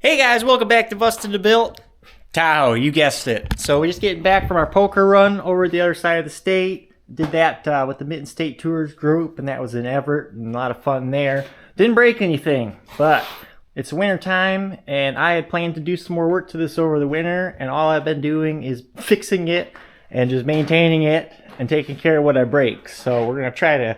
Hey guys, welcome back to Busted to Built. Tahoe, you guessed it. So we're just getting back from our poker run over the other side of the state. Did that with the Mitten State Tours group, and that was in Everett, and a lot of fun there. Didn't break anything, but it's winter time, and I had planned to do some more work to this over the winter, and all I've been doing is fixing it and just maintaining it and taking care of what I break. So we're gonna try to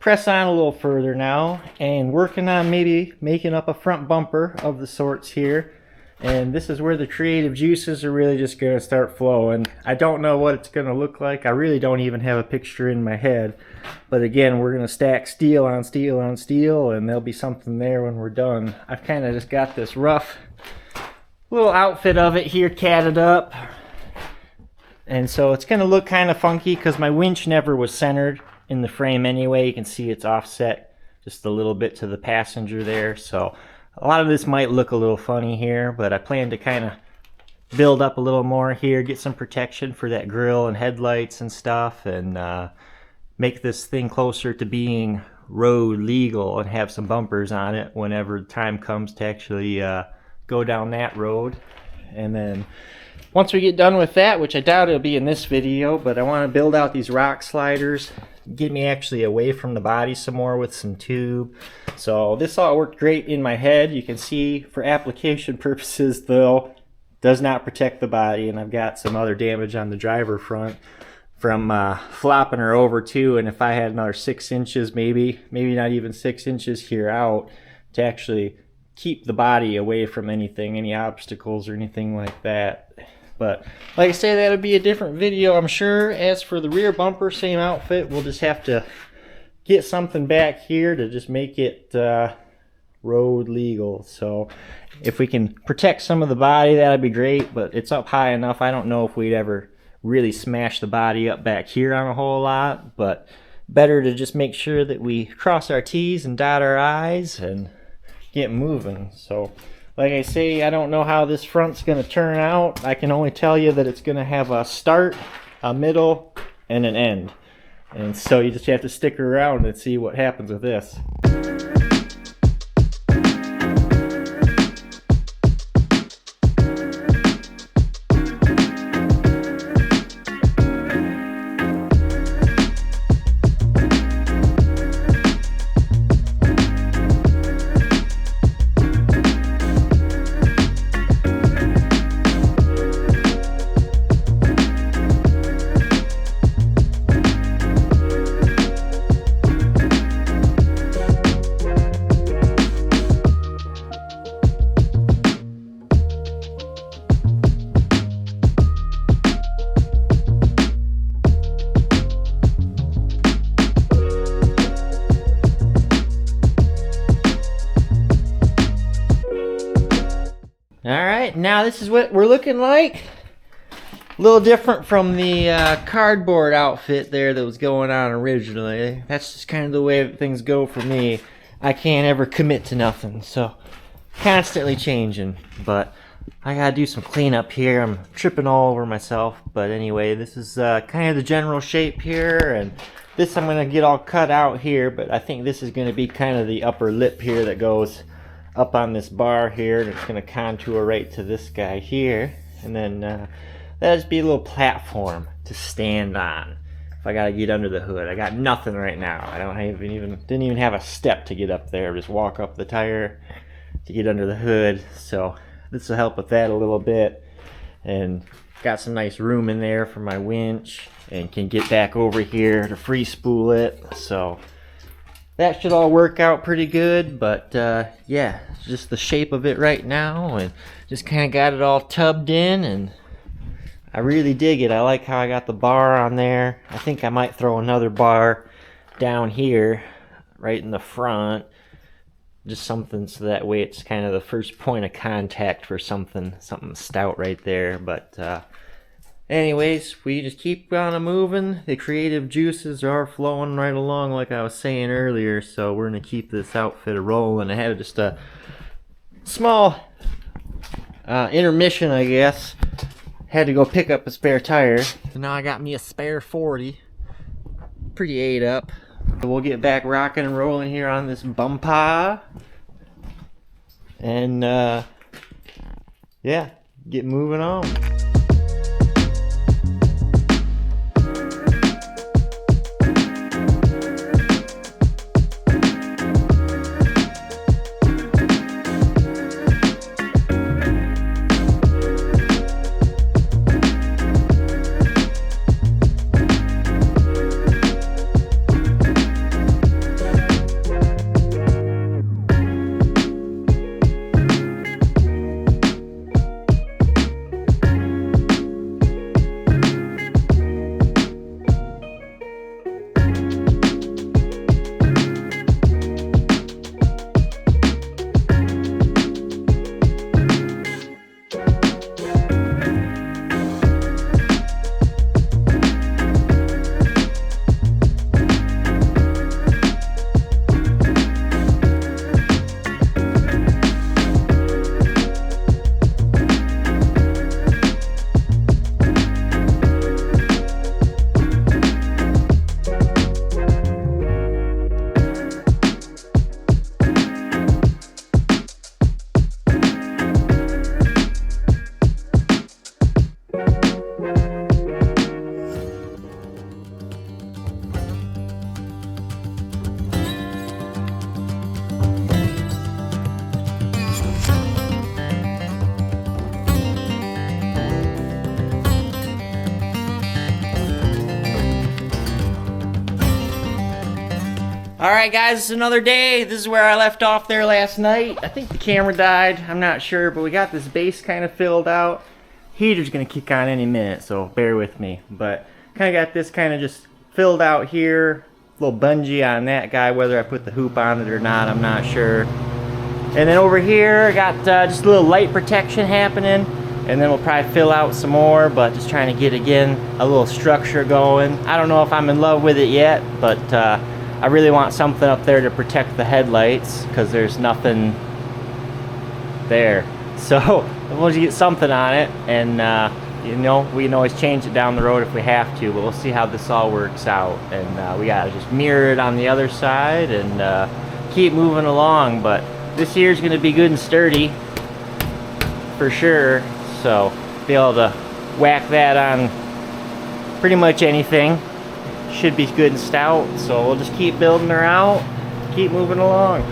press on a little further now and working on maybe making up a front bumper of the sorts here. And this is where the creative juices are really just going to start flowing. I don't know what it's going to look like. I really don't even have a picture in my head. But again, we're going to stack steel on steel on steel, and there'll be something there when we're done. I've kind of just got this rough little outfit of it here catted up. And so it's going to look kind of funky because my winch never was centered in the frame anyway. You can see it's offset just a little bit to the passenger there, so a lot of this might look a little funny here, but I plan to kind of build up a little more here, get some protection for that grill and headlights and stuff, and make this thing closer to being road legal and have some bumpers on it whenever the time comes to actually go down that road. And then once we get done with that, which I doubt it'll be in this video, but I want to build out these rock sliders, get me actually away from the body some more with some tube. So this all worked great in my head. You can see for application purposes though, does not protect the body, and I've got some other damage on the driver front from flopping her over too. And if I had another 6 inches, maybe not even 6 inches here out to actually keep the body away from anything, any obstacles or anything like that. But like I say, that'll be a different video, I'm sure. As for the rear bumper, same outfit. We'll just have to get something back here to just make it road legal. So if we can protect some of the body, that'd be great, but it's up high enough. I don't know if we'd ever really smash the body up back here on a whole lot, but better to just make sure that we cross our T's and dot our I's and get moving. So like I say, I don't know how this front's going to turn out. I can only tell you that it's going to have a start, a middle, and an end. And so you just have to stick around and see what happens with this. Alright, now this is what we're looking like. A little different from the cardboard outfit there that was going on originally. That's just kind of the way things go for me. I can't ever commit to nothing, so constantly changing. But I gotta do some cleanup here. I'm tripping all over myself. But anyway, this is kind of the general shape here, and this I'm gonna get all cut out here, but I think this is gonna be kind of the upper lip here that goes up on this bar here, and it's going to contour right to this guy here, and then that'll just be a little platform to stand on if I gotta get under the hood. I got nothing right now. I didn't even have a step to get up there. Just walk up the tire to get under the hood. So this will help with that a little bit, and got some nice room in there for my winch, and can get back over here to free spool it. So that should all work out pretty good. But yeah, it's just the shape of it right now, and just kind of got it all tubbed in, and I really dig it. I like how I got the bar on there. I think I might throw another bar down here right in the front, just something so that way it's kind of the first point of contact for something stout right there. But anyways, we just keep on moving. The creative juices are flowing right along like I was saying earlier, so we're gonna keep this outfit rolling. I had just a small intermission, I guess. Had to go pick up a spare tire, so now I got me a spare 40. Pretty ate up. We'll get back rocking and rolling here on this bumper, and yeah, get moving on. Alright guys, it's another day. This is where I left off there last night. I think the camera died, I'm not sure, but we got this base kind of filled out. Heater's gonna kick on any minute, so bear with me. But kind of got this kind of just filled out here. Little bungee on that guy, whether I put the hoop on it or not, I'm not sure. And then over here, I got just a little light protection happening. And then we'll probably fill out some more, but just trying to get, again, a little structure going. I don't know if I'm in love with it yet, but I really want something up there to protect the headlights because there's nothing there. So we'll just get something on it, and you know, we can always change it down the road if we have to, but we'll see how this all works out. And we gotta just mirror it on the other side and keep moving along. But this year's gonna be good and sturdy for sure, so be able to whack that on pretty much anything. Should be good and stout, so we'll just keep building her out, keep moving along.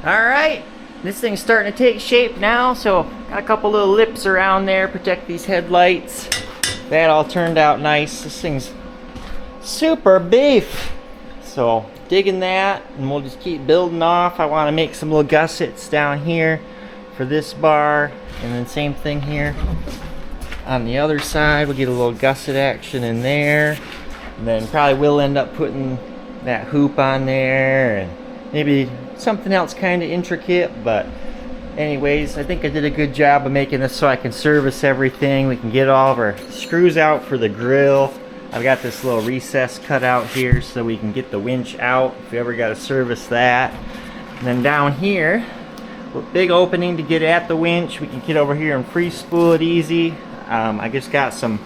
Alright, this thing's starting to take shape now, so got a couple little lips around there, protect these headlights. That all turned out nice. This thing's super beef. So digging that, and we'll just keep building off. I want to make some little gussets down here for this bar, and then same thing here on the other side. We'll get a little gusset action in there, and then probably will end up putting that hoop on there and maybe something else kind of intricate, but anyways, I think I did a good job of making this so I can service everything. We can get all of our screws out for the grill. I've got this little recess cut out here so we can get the winch out if we ever got to service that. And then down here, a big opening to get at the winch. We can get over here and free spool it easy. I just got some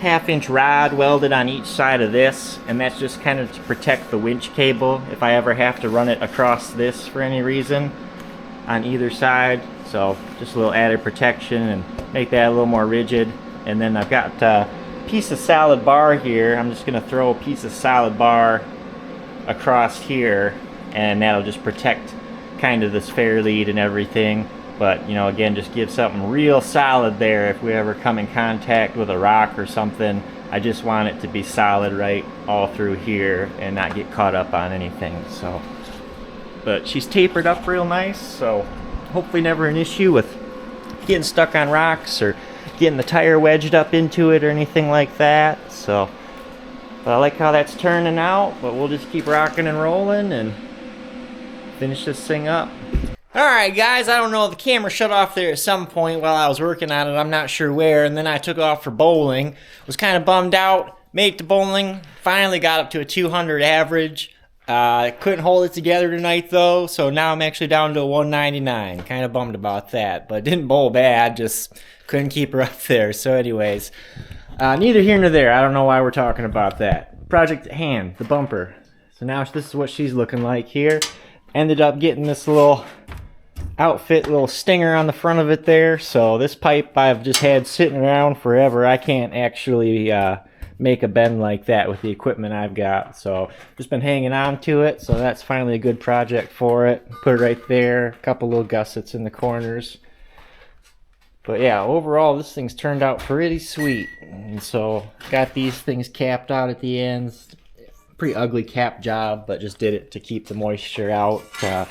1/2-inch rod welded on each side of this, and that's just kind of to protect the winch cable if I ever have to run it across this for any reason on either side. So just a little added protection and make that a little more rigid. And then I've got a piece of solid bar here. I'm just going to throw a piece of solid bar across here, and that'll just protect kind of this fair lead and everything. But you know, again, just give something real solid there if we ever come in contact with a rock or something. I just want it to be solid right all through here and not get caught up on anything. So, but she's tapered up real nice, so hopefully never an issue with getting stuck on rocks or getting the tire wedged up into it or anything like that. So, but I like how that's turning out, but we'll just keep rocking and rolling and finish this thing up. Alright guys, I don't know, the camera shut off there at some point while I was working on it, I'm not sure where, and then I took off for bowling. Was kind of bummed out, made it to bowling, finally got up to a 200 average. Couldn't hold it together tonight though, so now I'm actually down to a 199. Kind of bummed about that, but didn't bowl bad, just couldn't keep her up there. So anyways, neither here nor there, I don't know why we're talking about that. Project at hand, the bumper. So now this is what she's looking like here. Ended up getting this little outfit, little stinger on the front of it there. So this pipe I've just had sitting around forever. I can't actually make a bend like that with the equipment I've got. So just been hanging on to it. So that's finally a good project for it. Put it right there. A couple little gussets in the corners. But yeah, overall this thing's turned out pretty sweet. And so got these things capped out at the ends. Pretty ugly cap job, but just did it to keep the moisture out. You're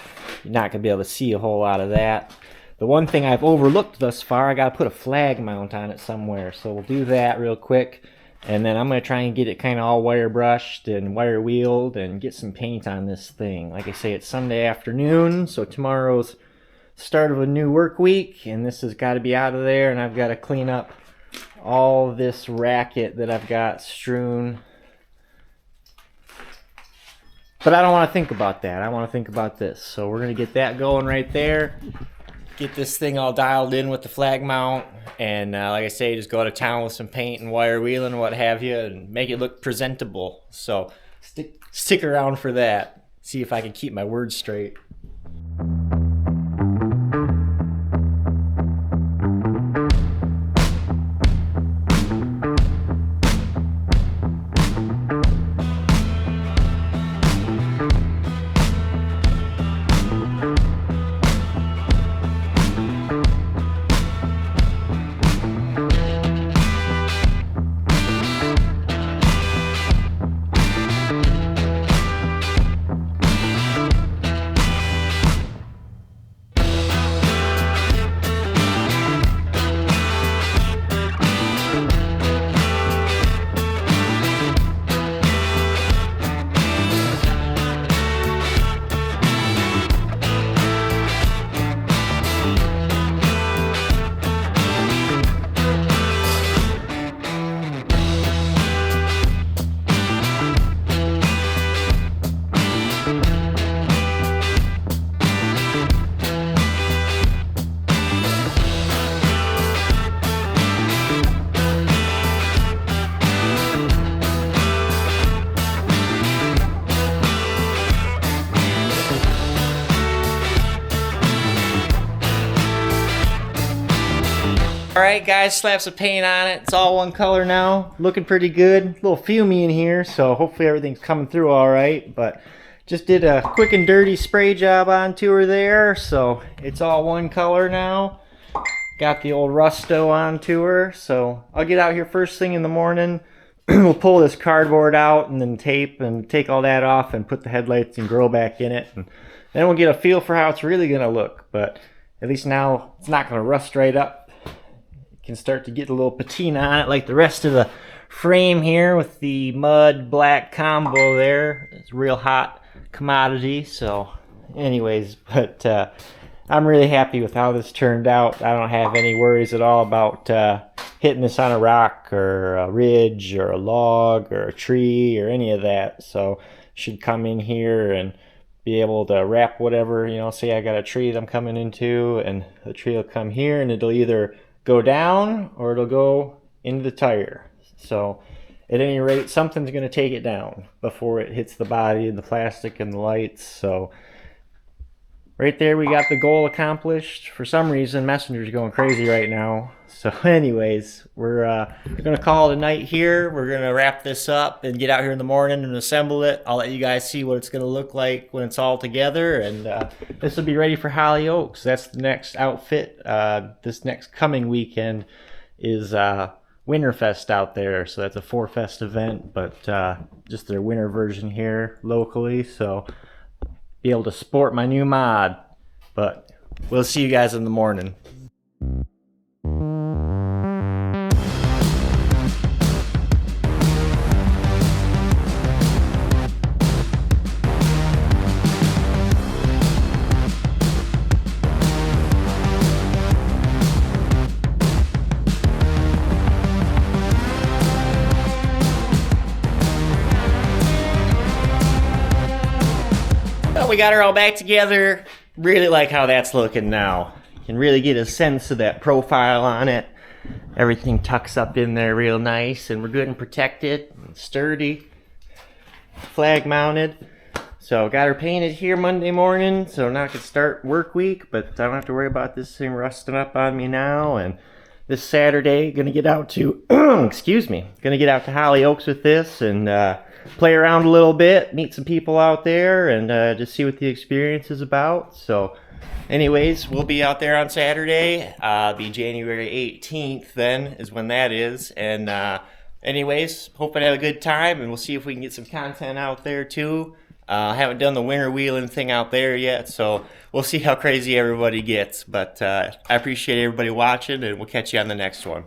not gonna be able to see a whole lot of that. The one thing I've overlooked thus far, I gotta put a flag mount on it somewhere, so we'll do that real quick, and then I'm gonna try and get it kind of all wire brushed and wire wheeled and get some paint on this thing. Like I say, it's Sunday afternoon, so tomorrow's start of a new work week, and this has got to be out of there, and I've got to clean up all this racket that I've got strewn. But I don't want to think about that. I want to think about this. So we're going to get that going right there. Get this thing all dialed in with the flag mount. And like I say, just go to town with some paint and wire wheeling and what have you. And make it look presentable. So stick around for that. See if I can keep my words straight. Alright guys, slap some paint on it. It's all one color now. Looking pretty good. A little fumey in here, so hopefully everything's coming through alright. But just did a quick and dirty spray job onto her there, so it's all one color now. Got the old Rusto onto her, so I'll get out here first thing in the morning. We'll pull this cardboard out and then tape and take all that off and put the headlights and grill back in it. And then we'll get a feel for how it's really going to look. But at least now it's not going to rust right up. Can start to get a little patina on it like the rest of the frame here with the mud black combo there. It's a real hot commodity. So anyways, but I'm really happy with how this turned out. I don't have any worries at all about hitting this on a rock or a ridge or a log or a tree or any of that. So should come in here and be able to wrap whatever, say I got a tree that I'm coming into, and the tree will come here and it'll either go down or it'll go into the tire. So at any rate, something's going to take it down before it hits the body and the plastic and the lights. So right there, we got the goal accomplished. For some reason, Messenger's going crazy right now. So anyways, we're going to call it a night here. We're going to wrap this up and get out here in the morning and assemble it. I'll let you guys see what it's going to look like when it's all together. And this will be ready for Hollyoaks. That's the next outfit. This next coming weekend is Winterfest out there. So that's a 4Fest event, but just their winter version here locally. So be able to sport my new mod. But we'll see you guys in the morning. We got her all back together. Really like how that's looking now. You can really get a sense of that profile on it. Everything tucks up in there real nice, and we're good and protected and sturdy. Flag mounted. So got her painted here Monday morning, so now I can start work week, but I don't have to worry about this thing rusting up on me now. And this Saturday, gonna get out to excuse me, gonna get out to Hollyoaks with this and play around a little bit, meet some people out there, and just see what the experience is about. So anyways, we'll be out there on Saturday. Be January 18th then is when that is. And anyways, hoping to have a good time, and we'll see if we can get some content out there too. I haven't done the winter wheeling thing out there yet, so we'll see how crazy everybody gets. But I appreciate everybody watching, and we'll catch you on the next one.